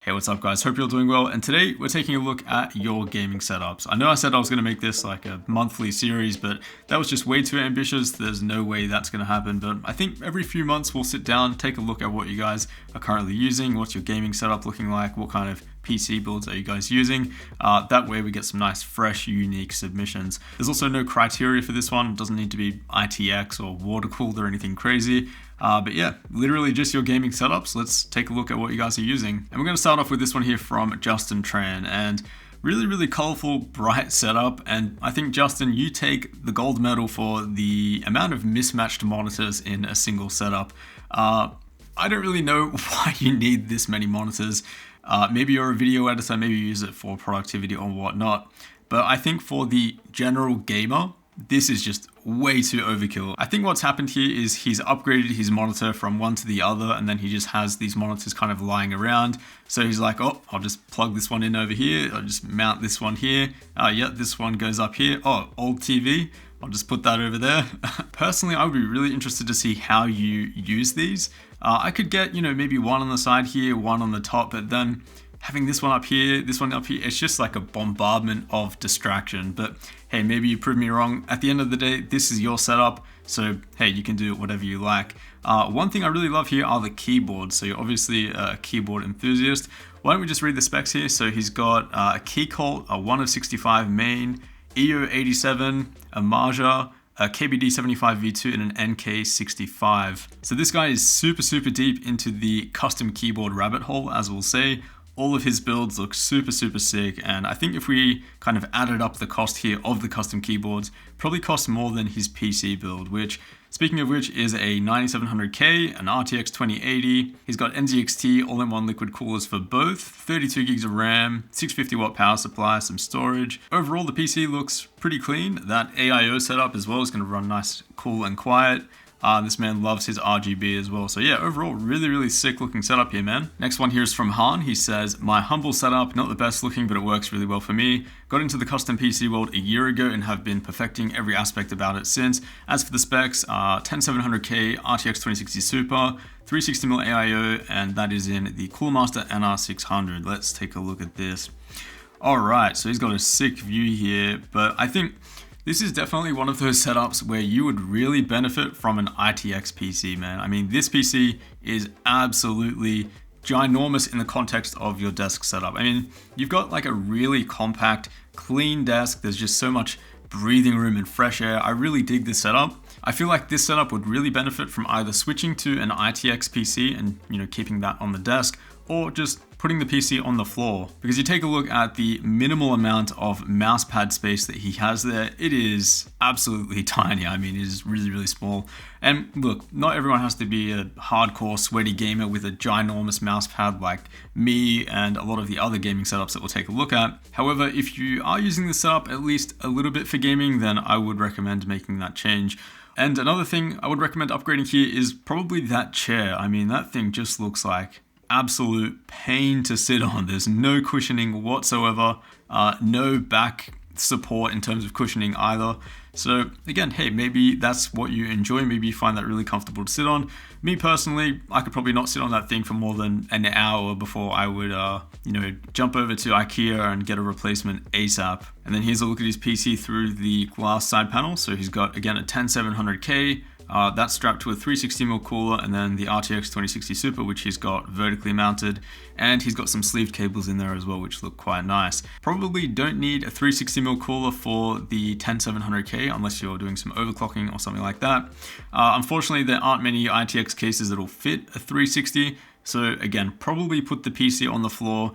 Hey, what's up guys? Hope you're doing well. And today we're taking a look at your gaming setups. I know I said I was going to make this like a monthly series, but that was just way too ambitious. There's no way that's going to happen. But I think every few months we'll sit down, take a look at what you guys are currently using. What's your gaming setup looking like? What kind of PC builds are you guys using? That way we get some nice, fresh, unique submissions. There's also no criteria for this one. It doesn't need to be ITX or water cooled or anything crazy. But yeah, literally just your gaming setups. Let's take a look at what you guys are using. And we're going to start off with this one here from Justin Tran. And really colorful, bright setup. And I think, Justin, you take the gold medal for the amount of mismatched monitors in a single setup. I don't really know why you need this many monitors. Maybe you're a video editor, maybe you use it for productivity or whatnot. But I think for the general gamer, this is just way too overkill. I think what's happened here is he's upgraded his monitor from one to the other, and then he just has these monitors kind of lying around. So he's like, oh, I'll just plug this one in over here. I'll just mount this one here. Yeah, this one goes up here. Oh, old TV. I'll just put that over there. Personally, I would be really interested to see how you use these. I could get, maybe one on the side here, one on the top, but then having this one up here, this one up here, it's just like a bombardment of distraction. But hey, maybe you prove me wrong. At the end of the day, this is your setup. So hey, you can do whatever you like. One thing I really love here are the keyboards. So you're obviously a keyboard enthusiast. Why don't we just read the specs here? So he's got a Keycolt, a 1 of 65 main, EO87, a Marja, a KBD75 V2 and an NK65. So this guy is super deep into the custom keyboard rabbit hole, as we'll say. All of his builds look super sick, and I think if we kind of added up the cost here of the custom keyboards, probably costs more than his PC build, which, speaking of which, is a 9700K, an RTX 2080. He's got NZXT all-in-one liquid coolers for both, 32 gigs of RAM, 650 watt power supply, some storage. Overall, the PC looks pretty clean. That AIO setup as well is going to run nice, cool and quiet. This man loves his RGB as well. So yeah, overall, really sick looking setup here, man. Next one here is from Han. He says, my humble setup, not the best looking, but it works really well for me. Got into the custom PC world a year ago and have been perfecting every aspect about it since. As for the specs, 10700K RTX 2060 Super, 360mm AIO, and that is in the Coolmaster NR600. Let's take a look at this. All right, so he's got a sick view here, but I think this is definitely one of those setups where you would really benefit from an ITX PC, man. I mean, this PC is absolutely ginormous in the context of your desk setup. I mean, you've got like a really compact, clean desk. There's just so much breathing room and fresh air. I really dig this setup. I feel like this setup would really benefit from either switching to an ITX PC and, keeping that on the desk, or just putting the PC on the floor. Because you take a look at the minimal amount of mouse pad space that he has there, it is absolutely tiny. I mean, it is really small. And look, not everyone has to be a hardcore sweaty gamer with a ginormous mouse pad like me and a lot of the other gaming setups that we'll take a look at. However, if you are using this setup at least a little bit for gaming, then I would recommend making that change. And another thing I would recommend upgrading here is probably that chair. I mean, that thing just looks like absolute pain to sit on. There's no cushioning whatsoever, no back support in terms of cushioning either. So again, hey, maybe that's what you enjoy. Maybe you find that really comfortable to sit on. Me personally, I could probably not sit on that thing for more than an hour before I would, jump over to IKEA and get a replacement ASAP. And then here's a look at his PC through the glass side panel. So he's got, again, a 10700K. That's strapped to a 360mm cooler, and then the RTX 2060 Super, which he's got vertically mounted, and he's got some sleeved cables in there as well, which look quite nice. Probably don't need a 360mm cooler for the 10700K unless you're doing some overclocking or something like that. Unfortunately, there aren't many ITX cases that'll fit a 360, so again, probably put the PC on the floor.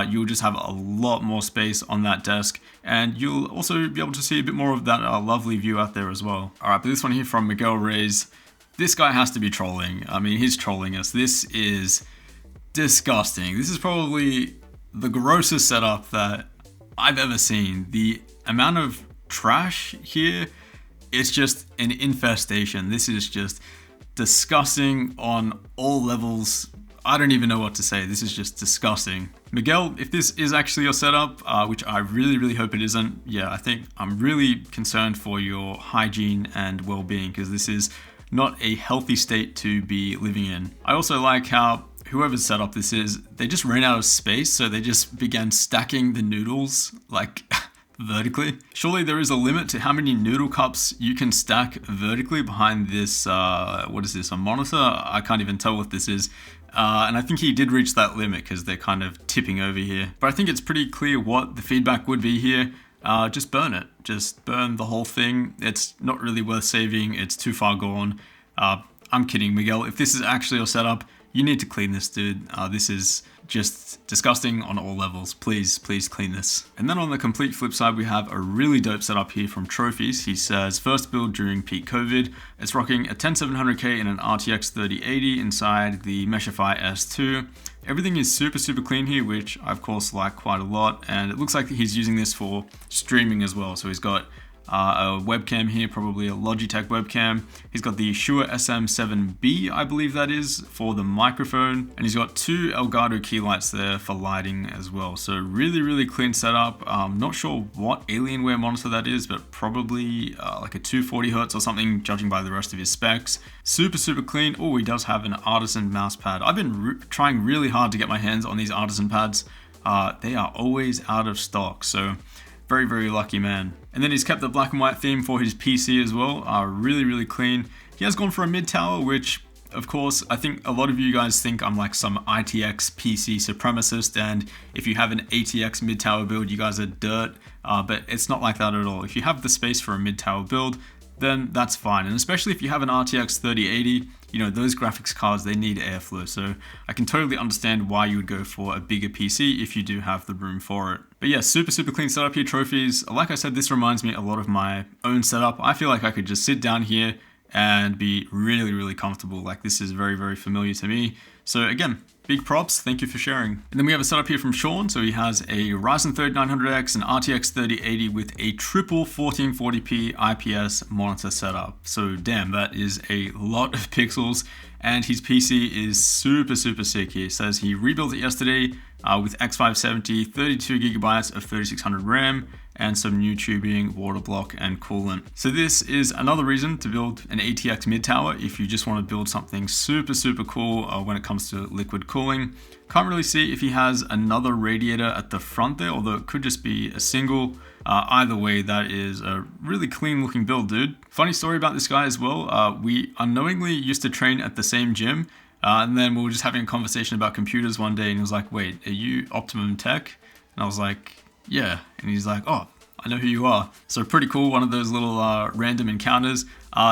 You'll just have a lot more space on that desk, and you'll also be able to see a bit more of that lovely view out there as well. All right, but this one here from Miguel Reyes, this guy has to be trolling. I mean, he's trolling us. This is disgusting. This is probably the grossest setup that I've ever seen. The amount of trash here, it's just an infestation. This is just disgusting on all levels. I don't even know what to say. This is just disgusting. Miguel, if this is actually your setup, which I really hope it isn't, yeah, I think I'm really concerned for your hygiene and well-being, because this is not a healthy state to be living in. I also like how whoever's setup this is, they just ran out of space, so they just began stacking the noodles like vertically. Surely there is a limit to how many noodle cups you can stack vertically behind this, what is this, a monitor? I can't even tell what this is. And I think he did reach that limit because they're kind of tipping over here. But I think it's pretty clear what the feedback would be here. Just burn it. Just burn the whole thing. It's not really worth saving. It's too far gone. I'm kidding, Miguel. If this is actually your setup, you need to clean this, dude. This is just disgusting on all levels. Please clean this. And then on the complete flip side, we have a really dope setup here from Trophies. He says, first build during peak COVID. It's rocking a 10700K and an RTX 3080 inside the Meshify S2. Everything is super clean here, which I of course like quite a lot. And it looks like he's using this for streaming as well. So he's got a webcam here, probably a Logitech webcam. He's got the Shure SM7B, I believe that is, for the microphone. And he's got two Elgato key lights there for lighting as well. So really clean setup. Not sure what Alienware monitor that is, but probably like a 240Hz or something, judging by the rest of his specs. Super clean. Oh, he does have an Artisan mouse pad. I've been trying really hard to get my hands on these Artisan pads. They are always out of stock, so very lucky man. And then he's kept the black and white theme for his PC as well. Really clean. He has gone for a mid tower, which of course I think a lot of you guys think I'm like some ITX PC supremacist, and if you have an ATX mid tower build, you guys are dirt. But it's not like that at all. If you have the space for a mid tower build, then that's fine. And especially if you have an RTX 3080, you know, those graphics cards, they need airflow. So I can totally understand why you would go for a bigger PC if you do have the room for it. But yeah, super clean setup here, Trophies. Like I said, this reminds me a lot of my own setup. I feel like I could just sit down here and be really comfortable. Like this is very familiar to me. So again, big props, thank you for sharing. And then we have a setup here from Sean. So he has a Ryzen 3 900X and RTX 3080 with a triple 1440p IPS monitor setup. So damn, that is a lot of pixels. And his PC is super sick here. It says he rebuilt it yesterday with X570, 32 gigabytes of 3600 RAM, and some new tubing, water block, and coolant. So this is another reason to build an ATX mid tower if you just want to build something super cool when it comes to liquid cooling. Can't really see if he has another radiator at the front there, although it could just be a single. Either way, that is a really clean looking build, dude. Funny story about this guy as well. We unknowingly used to train at the same gym, and then we were just having a conversation about computers one day, and he was like, wait, are you Optimum Tech? And I was like, yeah. And he's like, oh, I know who you are. So pretty cool, one of those little random encounters.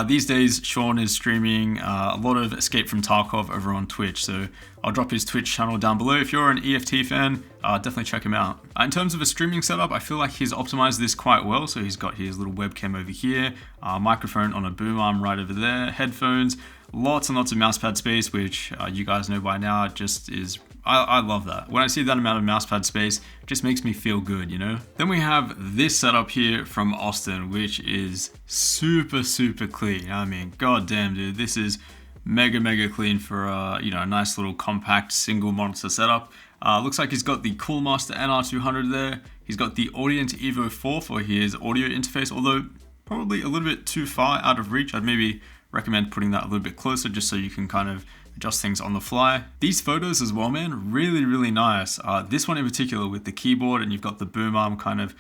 These days, Sean is streaming a lot of Escape from Tarkov over on Twitch. So I'll drop his Twitch channel down below. If you're an EFT fan, definitely check him out. In terms of a streaming setup, I feel like he's optimized this quite well. So he's got his little webcam over here, microphone on a boom arm right over there, headphones, lots and lots of mousepad space, which you guys know by now just is... I love that. When I see that amount of mousepad space, it just makes me feel good, you know? Then we have this setup here from Austin, which is super clean. I mean, goddamn, dude, this is mega clean for you know, a nice little compact single monitor setup. Looks like he's got the Coolmaster NR200 there. He's got the Audient Evo 4 for his audio interface, although probably a little bit too far out of reach. I'd maybe recommend putting that a little bit closer just so you can kind of adjust things on the fly. These photos as well, man, really nice. This one in particular with the keyboard, and you've got the boom arm kind of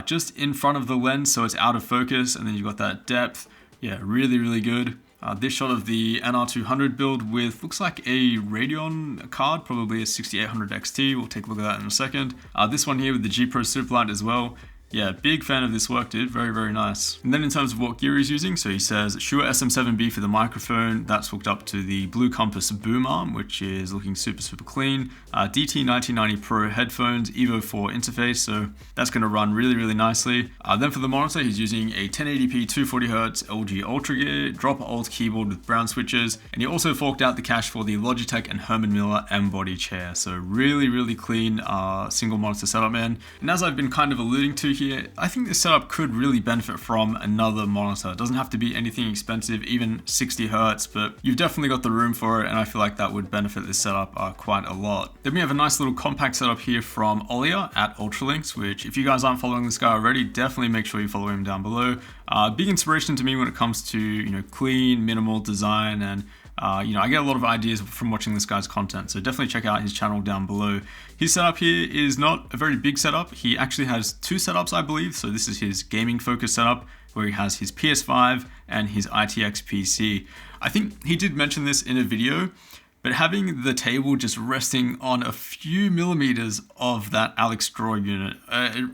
just in front of the lens, so it's out of focus, and then you've got that depth. Yeah, really good. This shot of the NR200 build with, looks like a Radeon card, probably a 6800 XT. We'll take a look at that in a second. This one here with the G Pro Superlight as well. Yeah, big fan of this work, dude. Very nice. And then in terms of what gear he's using, so he says Shure SM7B for the microphone. That's hooked up to the Blue Compass boom arm, which is looking super clean. DT1990 Pro headphones, Evo 4 interface, so that's going to run really nicely. Then for the monitor, he's using a 1080p 240Hz LG Ultra Gear, drop alt keyboard with brown switches, and he also forked out the cache for the Logitech and Herman Miller M-body chair. So really clean single monitor setup, man. And as I've been kind of alluding to here, I think this setup could really benefit from another monitor. It doesn't have to be anything expensive, even 60 Hertz, but you've definitely got the room for it, and I feel like that would benefit this setup quite a lot. Then we have a nice little compact setup here from Olia at Ultralinks, which if you guys aren't following this guy already, definitely make sure you follow him down below. Big inspiration to me when it comes to, you know, clean, minimal design and I get a lot of ideas from watching this guy's content, so definitely check out his channel down below. His setup here is not a very big setup. He actually has 2 setups, I believe. So this is his gaming focused setup, where he has his PS5 and his ITX PC. I think he did mention this in a video, but having the table just resting on a few millimeters of that Alex Draw unit,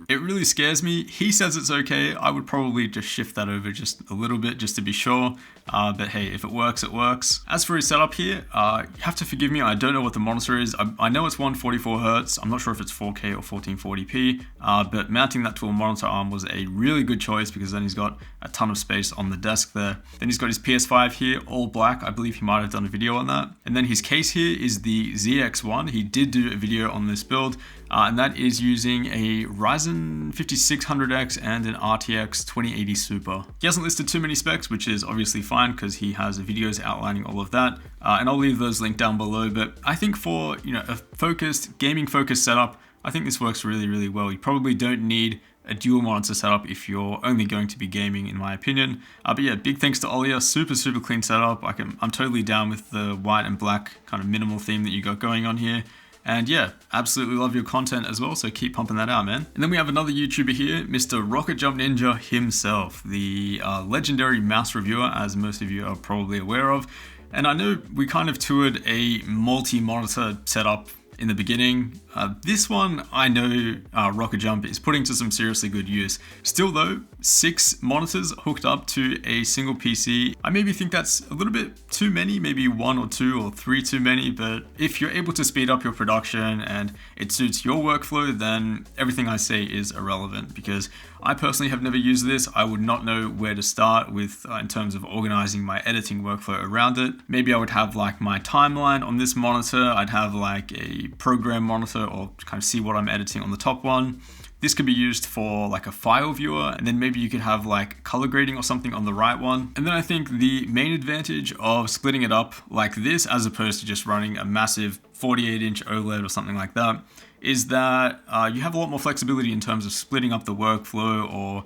it really scares me. He says it's okay. I would probably just shift that over just a little bit just to be sure. But hey, if it works, it works. As for his setup here, you have to forgive me. I don't know what the monitor is. I know it's 144 Hertz. I'm not sure if it's 4K or 1440p, but mounting that to a monitor arm was a really good choice because then he's got a ton of space on the desk there. Then he's got his PS5 here, all black. I believe he might have done a video on that. And then his case here is the ZX1. He did do a video on this build, and that is using a Ryzen 5600X and an RTX 2080 Super. He hasn't listed too many specs, which is obviously fine because he has videos outlining all of that, and I'll leave those linked down below. But I think for a focused gaming focused setup, I think this works really, really well. You probably don't need a dual monitor setup if you're only going to be gaming, in my opinion. But yeah, big thanks to Olia. Super clean setup. I'm totally down with the white and black kind of minimal theme that you got going on here. And yeah, absolutely love your content as well, so keep pumping that out, man. And then we have another YouTuber here, Mr. Rocket Jump Ninja himself, the legendary mouse reviewer, as most of you are probably aware of. And I know we kind of toured a multi-monitor setup in the beginning. This one, I know Rocket Jump is putting to some seriously good use. Still though, 6 monitors hooked up to a single PC. I maybe think that's a little bit too many, maybe 1 or 2 or 3 too many, but if you're able to speed up your production and it suits your workflow, then everything I say is irrelevant, because I personally have never used this. I would not know where to start with in terms of organizing my editing workflow around it. Maybe I would have like my timeline on this monitor. I'd have like a program monitor, or kind of see what I'm editing on the top one. This could be used for like a file viewer, and then maybe you could have like color grading or something on the right one. And then I think the main advantage of splitting it up like this, as opposed to just running a massive 48-inch OLED or something like that, is that you have a lot more flexibility in terms of splitting up the workflow, or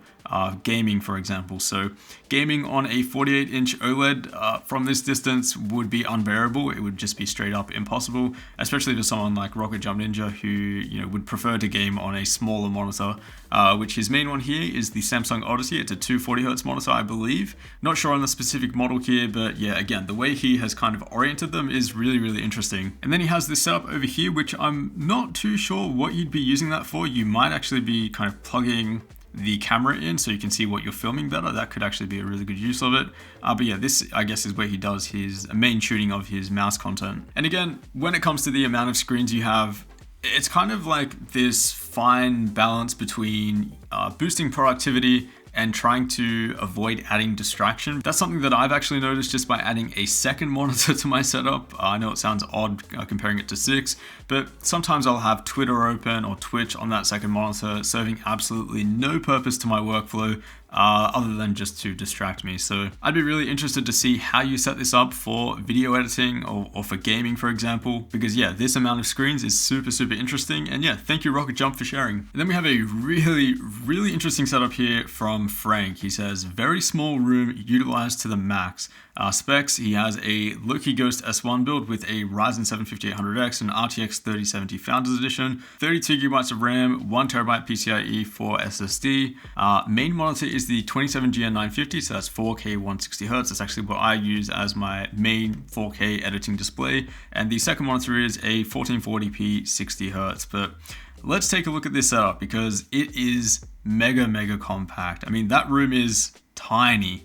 gaming, for example. So gaming on a 48-inch OLED from this distance would be unbearable. It would just be straight up impossible, especially for someone like Rocket Jump Ninja, who would prefer to game on a smaller monitor, which his main one here is the Samsung Odyssey. It's a 240Hz monitor, I believe. Not sure on the specific model here, but yeah, again, the way he has kind of oriented them is really, really interesting. And then he has this setup over here, which I'm not too sure what you'd be using that for. You might actually be kind of plugging the camera in so you can see what you're filming better. That could actually be a really good use of it. But yeah, this I guess is where he does his main tuning of his mouse content. And again, when it comes to the amount of screens you have, it's kind of like this fine balance between boosting productivity and trying to avoid adding distraction. That's something that I've actually noticed just by adding a second monitor to my setup. I know it sounds odd comparing it to 6, but sometimes I'll have Twitter open or Twitch on that second monitor, serving absolutely no purpose to my workflow, other than just to distract me. So I'd be really interested to see how you set this up for video editing or for gaming, for example, because yeah, this amount of screens is super interesting. And yeah, thank you Rocket Jump for sharing. And then we have a really interesting setup here from Frank. He says, very small room utilized to the max. Specs, he has a Loki Ghost S1 build with a Ryzen 7 5800X and RTX 3070 Founders Edition, 32GB of RAM, 1TB PCIe 4 SSD. Main monitor is the 27GN950, so that's 4K 160Hz. That's actually what I use as my main 4K editing display. And the second monitor is a 1440p 60Hz. But let's take a look at this setup, because it is mega compact. I mean, that room is tiny,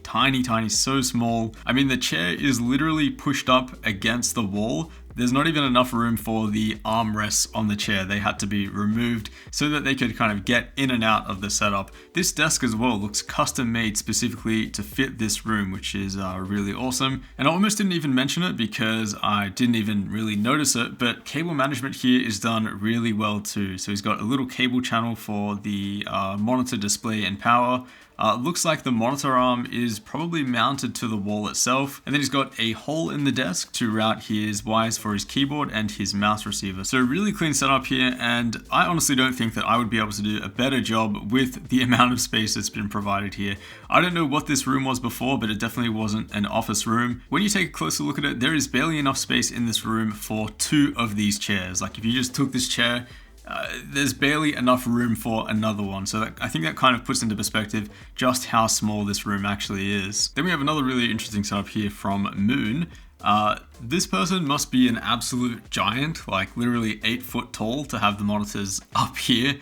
so small. I mean, the chair is literally pushed up against the wall. There's not even enough room for the armrests on the chair. They had to be removed so that they could kind of get in and out of the setup. This desk as well looks custom made specifically to fit this room, which is really awesome. And I almost didn't even mention it because I didn't even really notice it, but cable management here is done really well too. So he's got a little cable channel for the monitor, display, and power. Looks like the monitor arm is probably mounted to the wall itself, and then he's got a hole in the desk to route his wires for his keyboard and his mouse receiver. So really clean setup here, and I honestly don't think that I would be able to do a better job with the amount of space that's been provided here. I don't know what this room was before, but it definitely wasn't an office room. When you take a closer look at it, there is barely enough space in this room for 2 of these chairs. Like if you just took this chair, there's barely enough room for another one. So I think that kind of puts into perspective just how small this room actually is. Then we have another really interesting setup here from Moon. This person must be an absolute giant, like literally 8 foot tall to have the monitors up here.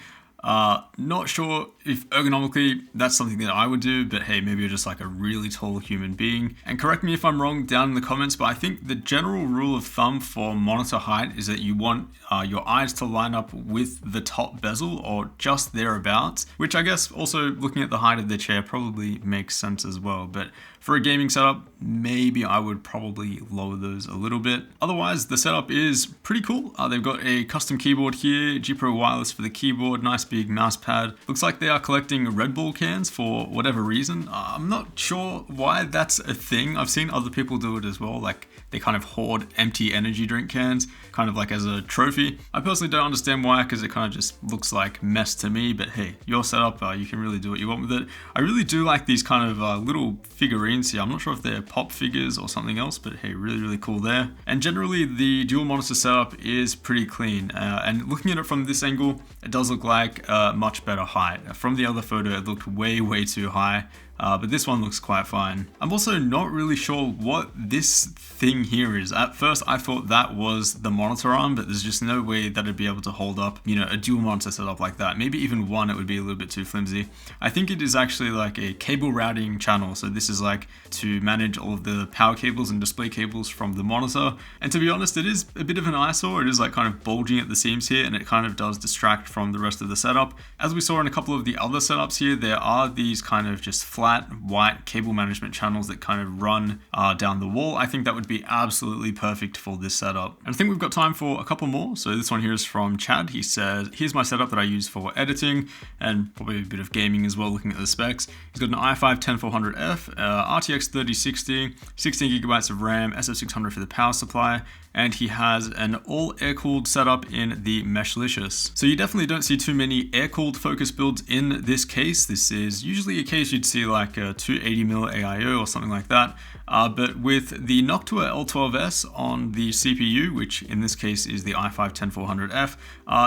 Not sure if ergonomically that's something that I would do, but hey, maybe you're just like a really tall human being. And correct me if I'm wrong down in the comments, but I think the general rule of thumb for monitor height is that you want your eyes to line up with the top bezel or just thereabouts, which I guess also looking at the height of the chair probably makes sense as well. But for a gaming setup, maybe I would probably lower those a little bit. Otherwise, the setup is pretty cool. They've got a custom keyboard here, G Pro wireless for the keyboard, nice big mouse pad. Looks like they are collecting Red Bull cans for whatever reason. I'm not sure why that's a thing. I've seen other people do it as well, like they kind of hoard empty energy drink cans, kind of like as a trophy. I personally don't understand why, because it kind of just looks like mess to me, but hey, your setup, you can really do what you want with it. I really do like these kind of little figurines here. I'm not sure if they're pop figures or something else, but hey, really cool there. And generally the dual monitor setup is pretty clean, and looking at it from this angle, it does look like a much better height. From the other photo, it looked way too high. But this one looks quite fine. I'm also not really sure what this thing here is. At first I thought that was the monitor arm, but there's just no way that it'd be able to hold up, you know, a dual monitor setup like that. Maybe even one, it would be a little bit too flimsy. I think it is actually like a cable routing channel. So this is like to manage all of the power cables and display cables from the monitor. And to be honest, it is a bit of an eyesore. It is like kind of bulging at the seams here, and it kind of does distract from the rest of the setup. As we saw in a couple of the other setups here, there are these kind of just flat white cable management channels that kind of run down the wall. I think that would be absolutely perfect for this setup. And I think we've got time for a couple more. So this one here is from Chad. He says, here's my setup that I use for editing and probably a bit of gaming as well, looking at the specs. He's got an i5-10400F, RTX 3060, 16 gigabytes of RAM, SF600 for the power supply, and he has an all air-cooled setup in the Meshlicious. So you definitely don't see too many air-cooled focus builds in this case. This is usually a case you'd see like a 280mm AIO or something like that. But with the Noctua L12S on the CPU, which in this case is the i5-10400F,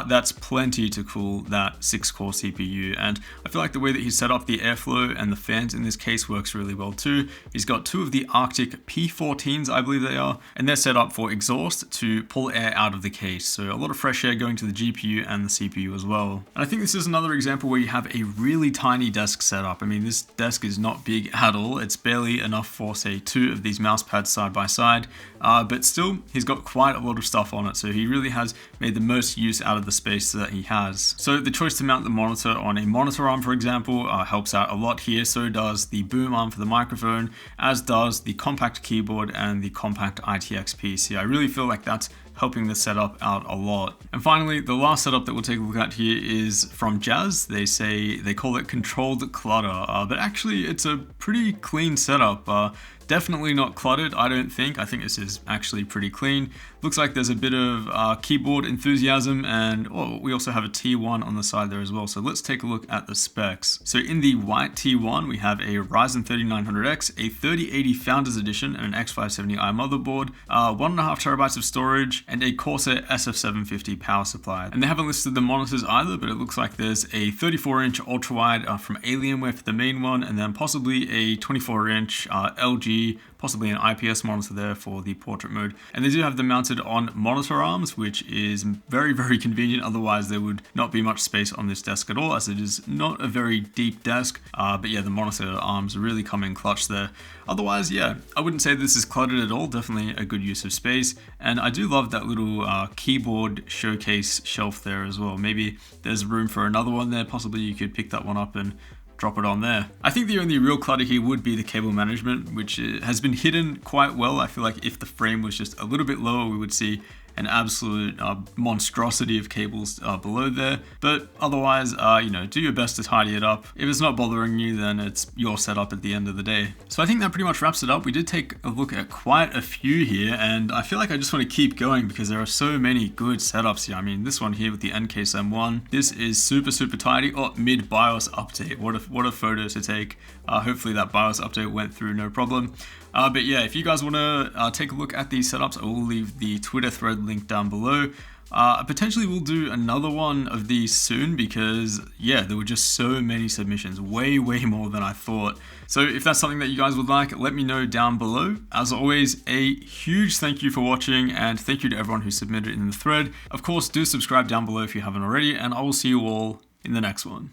that's plenty to cool that 6-core CPU. And I feel like the way that he's set up the airflow and the fans in this case works really well too. He's got 2 of the Arctic P14s, I believe they are, and they're set up for exhaust to pull air out of the case. So a lot of fresh air going to the GPU and the CPU as well. And I think this is another example where you have a really tiny desk setup. I mean, this desk is not big at all. It's barely enough for, say, 2 of these mouse pads side by side, but still he's got quite a lot of stuff on it. So he really has made the most use out of the space that he has. So the choice to mount the monitor on a monitor arm, for example, helps out a lot here. So does the boom arm for the microphone, as does the compact keyboard and the compact ITX PC. I really feel like that's helping the setup out a lot. And finally, the last setup that we'll take a look at here is from Jazz. They call it controlled clutter, but actually it's a pretty clean setup. Definitely not cluttered, I don't think. I think this is actually pretty clean. Looks like there's a bit of keyboard enthusiasm, and we also have a T1 on the side there as well. So let's take a look at the specs. So in the white T1, we have a Ryzen 3900X, a 3080 Founders Edition, and an X570i motherboard, 1.5 terabytes of storage, and a Corsair SF750 power supply. And they haven't listed the monitors either, but it looks like there's a 34-inch ultra-wide from Alienware for the main one, and then possibly a 24-inch LG, possibly an IPS monitor there for the portrait mode. And they do have them mounted on monitor arms, which is very convenient. Otherwise there would not be much space on this desk at all, as it is not a very deep desk. But yeah, the monitor arms really come in clutch there. Otherwise, yeah, I wouldn't say this is cluttered at all. Definitely a good use of space. And I do love that little keyboard showcase shelf there as well. Maybe there's room for another one there. Possibly you could pick that one up and drop it on there. I think the only real clutter here would be the cable management, which has been hidden quite well. I feel like if the frame was just a little bit lower, we would see an absolute monstrosity of cables below there. But otherwise, you know, do your best to tidy it up. If it's not bothering you, then it's your setup at the end of the day. So I think that pretty much wraps it up. We did take a look at quite a few here, and I feel like I just want to keep going because there are so many good setups here. I mean, this one here with the NCase M1, this is super tidy. Oh, mid BIOS update. What a photo to take. Hopefully that BIOS update went through no problem. But yeah, if you guys want to take a look at these setups, I will leave the Twitter thread link down below. Potentially we'll do another one of these soon because yeah, there were just so many submissions, way more than I thought. So if that's something that you guys would like, let me know down below. As always, a huge thank you for watching, and thank you to everyone who submitted in the thread. Of course, do subscribe down below if you haven't already, and I will see you all in the next one.